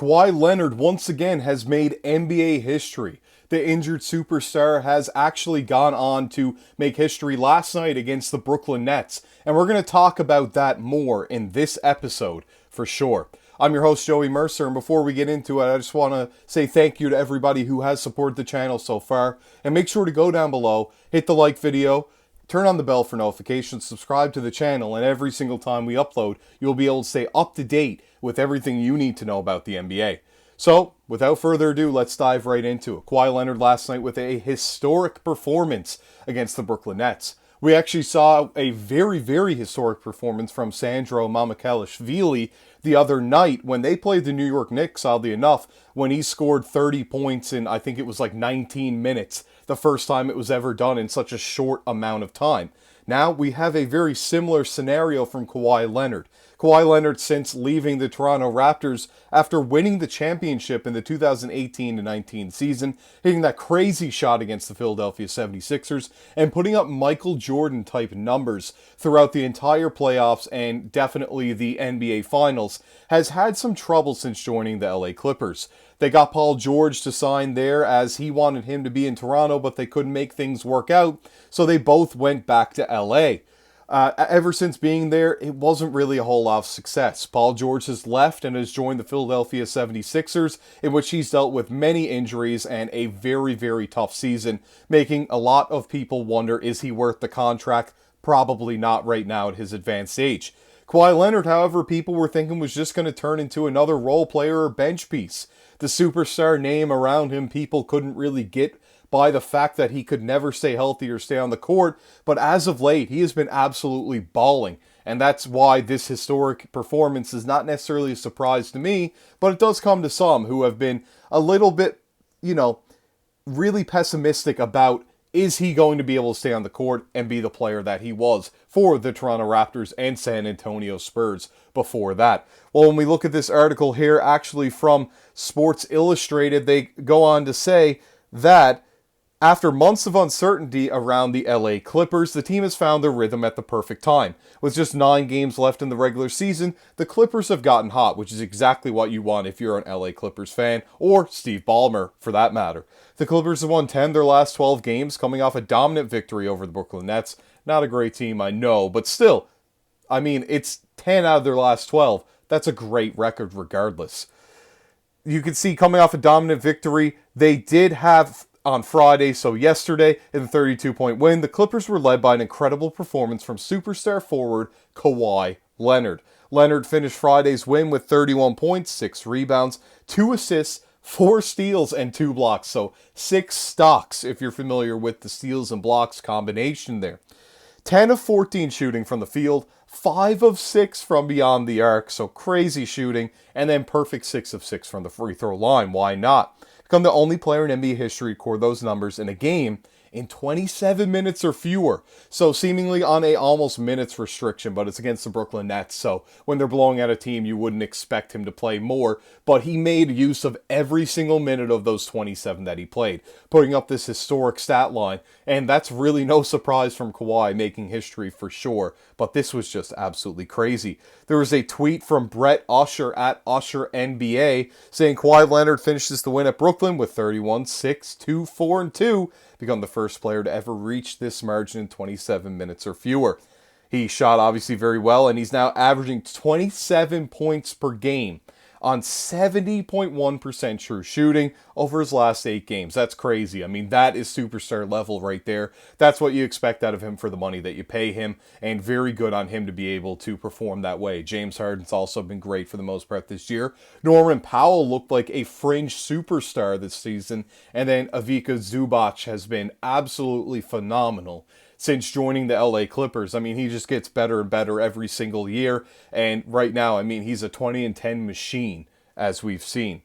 Kawhi Leonard once again has made NBA history. The injured superstar has actually gone on to make history last night against the Brooklyn Nets, and we're going to talk about that more in this episode for sure. I'm your host, Joey Mercer, and before we get into it, I just want to say thank you to everybody who has supported the channel so far, and make sure to go down below, hit the like video, turn on the bell for notifications, subscribe to the channel, and every single time we upload, you'll be able to stay up to date with everything you need to know about the NBA. So, without further ado, let's dive right into it. Kawhi Leonard last night with a historic performance against the Brooklyn Nets. We actually saw a very historic performance from Sandro Mamukelashvili the other night when they played the New York Knicks, oddly enough, when he scored 30 points in, I think it was like 19 minutes, the first time it was ever done in such a short amount of time. Now we have a very similar scenario from Kawhi Leonard. Kawhi Leonard, since leaving the Toronto Raptors after winning the championship in the 2018-19 season, hitting that crazy shot against the Philadelphia 76ers, and putting up Michael Jordan-type numbers throughout the entire playoffs and definitely the NBA Finals, has had some trouble since joining the LA Clippers. They got Paul George to sign there as he wanted him to be in Toronto, but they couldn't make things work out, so they both went back to LA. Ever since being there, it wasn't really a whole lot of success. Paul George has left and has joined the Philadelphia 76ers, in which he's dealt with many injuries and a very tough season, making a lot of people wonder, is he worth the contract? Probably not right now at his advanced age. Kawhi Leonard, however, people were thinking was just going to turn into another role player or bench piece. The superstar name around him, people couldn't really get by the fact that he could never stay healthy or stay on the court, but as of late, he has been absolutely balling, and that's why this historic performance is not necessarily a surprise to me, but it does come to some who have been a little bit, really pessimistic about, is he going to be able to stay on the court and be the player that he was for the Toronto Raptors and San Antonio Spurs before that? Well, when we look at this article here, actually from Sports Illustrated, they go on to say that after months of uncertainty around the LA Clippers, the team has found their rhythm at the perfect time. With just 9 games left in the regular season, the Clippers have gotten hot, which is exactly what you want if you're an LA Clippers fan, or Steve Ballmer, for that matter. The Clippers have won 10 of their last 12 games, coming off a dominant victory over the Brooklyn Nets. Not a great team, I know, but still, it's 10 out of their last 12. That's a great record regardless. You can see coming off a dominant victory, they did have on Friday, so yesterday, in the 32-point win, the Clippers were led by an incredible performance from superstar forward Kawhi Leonard. Leonard finished Friday's win with 31 points, 6 rebounds, 2 assists, 4 steals, and 2 blocks. So 6 stocks, if you're familiar with the steals and blocks combination there. 10 of 14 shooting from the field, 5 of 6 from beyond the arc, so crazy shooting, and then perfect 6 of 6 from the free throw line. Why not? Become the only player in NBA history to record those numbers in a game in 27 minutes or fewer. So seemingly on a almost minutes restriction, but it's against the Brooklyn Nets. So when they're blowing out a team, you wouldn't expect him to play more. But he made use of every single minute of those 27 that he played, putting up this historic stat line. And that's really no surprise from Kawhi, making history for sure. But this was just absolutely crazy. There was a tweet from Brett Usher at UsherNBA saying Kawhi Leonard finishes the win at Brooklyn with 31, 6, 2, 4, and 2. Become the first player to ever reach this margin in 27 minutes or fewer. He shot obviously very well, and he's now averaging 27 points per game on 70.1% true shooting over his last 8 games. That's crazy. That is superstar level right there. That's what you expect out of him for the money that you pay him, and very good on him to be able to perform that way. James Harden's also been great for the most part this year. Norman Powell looked like a fringe superstar this season, and then Ivica Zubac has been absolutely phenomenal since joining the LA Clippers. He just gets better and better every single year. And right now, he's a 20-10 machine, as we've seen.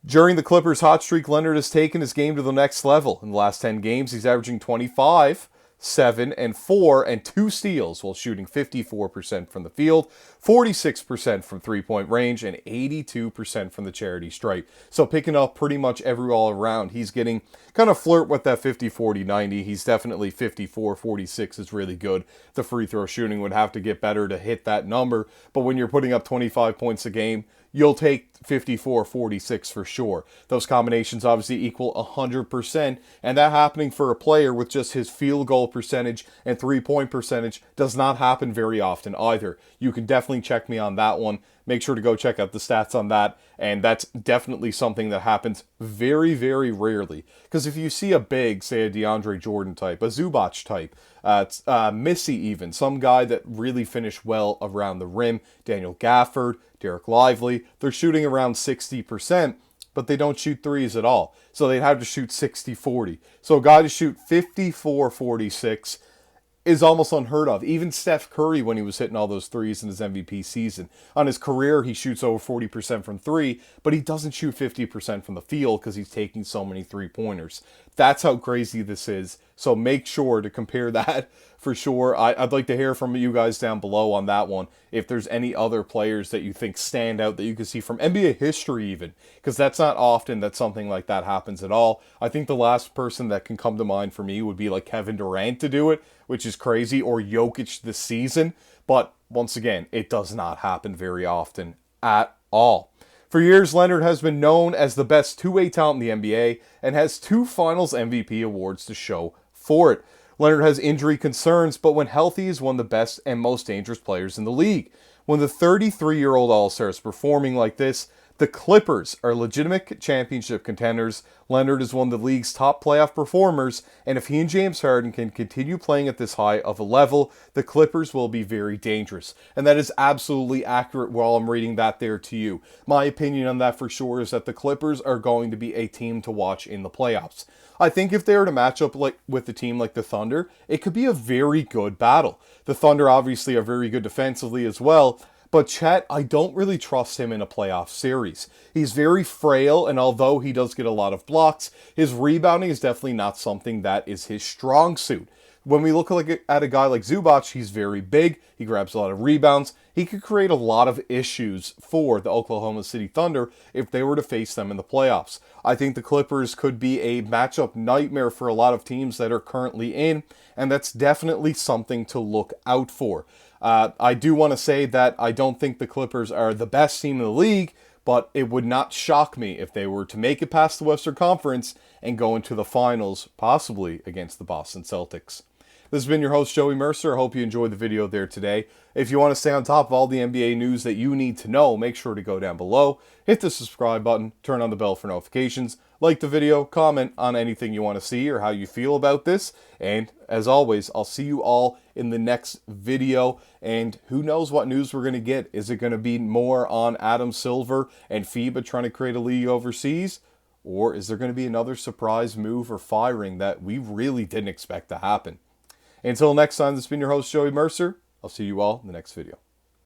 During the Clippers' hot streak, Leonard has taken his game to the next level. In the last 10 games, he's averaging 25, 7, and 4, and 2 steals while shooting 54% from the field, 46% from three-point range, and 82% from the charity stripe. So picking up pretty much every all around. He's getting kind of flirt with that 50-40-90. He's definitely 54-46 is really good. The free throw shooting would have to get better to hit that number. But when you're putting up 25 points a game, you'll take 54-46 for sure. Those combinations obviously equal 100%, and that happening for a player with just his field goal percentage and three-point percentage does not happen very often either. You can definitely check me on that one. Make sure to go check out the stats on that, and that's definitely something that happens very, very rarely. Because if you see a big, say a DeAndre Jordan type, a Zubac type, Missy even, some guy that really finished well around the rim, Daniel Gafford, Derek Lively, they're shooting around 60%, but they don't shoot threes at all. So they'd have to shoot 60-40. So a guy to shoot 54-46 is almost unheard of. Even Steph Curry, when he was hitting all those threes in his MVP season, on his career, he shoots over 40% from three, but he doesn't shoot 50% from the field because he's taking so many three-pointers. That's how crazy this is. So make sure to compare that for sure. I'd like to hear from you guys down below on that one. If there's any other players that you think stand out that you can see from NBA history even, because that's not often that something like that happens at all. I think the last person that can come to mind for me would be like Kevin Durant to do it, which is crazy, or Jokic this season. But once again, it does not happen very often at all. For years, Leonard has been known as the best two-way talent in the NBA and has 2 Finals MVP awards to show for it. Leonard has injury concerns, but when healthy is one of the best and most dangerous players in the league. When the 33-year-old All-Star is performing like this, the Clippers are legitimate championship contenders. Leonard is one of the league's top playoff performers, and if he and James Harden can continue playing at this high of a level, the Clippers will be very dangerous. And that is absolutely accurate while I'm reading that there to you. My opinion on that for sure is that the Clippers are going to be a team to watch in the playoffs. I think if they were to match up with a team like the Thunder, it could be a very good battle. The Thunder obviously are very good defensively as well, but Chet, I don't really trust him in a playoff series. He's very frail, and although he does get a lot of blocks, his rebounding is definitely not something that is his strong suit. When we look at a guy like Zubac, he's very big, he grabs a lot of rebounds, he could create a lot of issues for the Oklahoma City Thunder if they were to face them in the playoffs. I think the Clippers could be a matchup nightmare for a lot of teams that are currently in, and that's definitely something to look out for. I do want to say that I don't think the Clippers are the best team in the league, but it would not shock me if they were to make it past the Western Conference and go into the finals, possibly against the Boston Celtics. This has been your host, Joey Mercer. I hope you enjoyed the video there today. If you want to stay on top of all the NBA news that you need to know, make sure to go down below, hit the subscribe button, turn on the bell for notifications, like the video, comment on anything you want to see or how you feel about this, and as always, I'll see you all in the next video, and who knows what news we're going to get. Is it going to be more on Adam Silver and FIBA trying to create a league overseas? Or is there going to be another surprise move or firing that we really didn't expect to happen? Until next time, this has been your host, Joey Mercer. I'll see you all in the next video.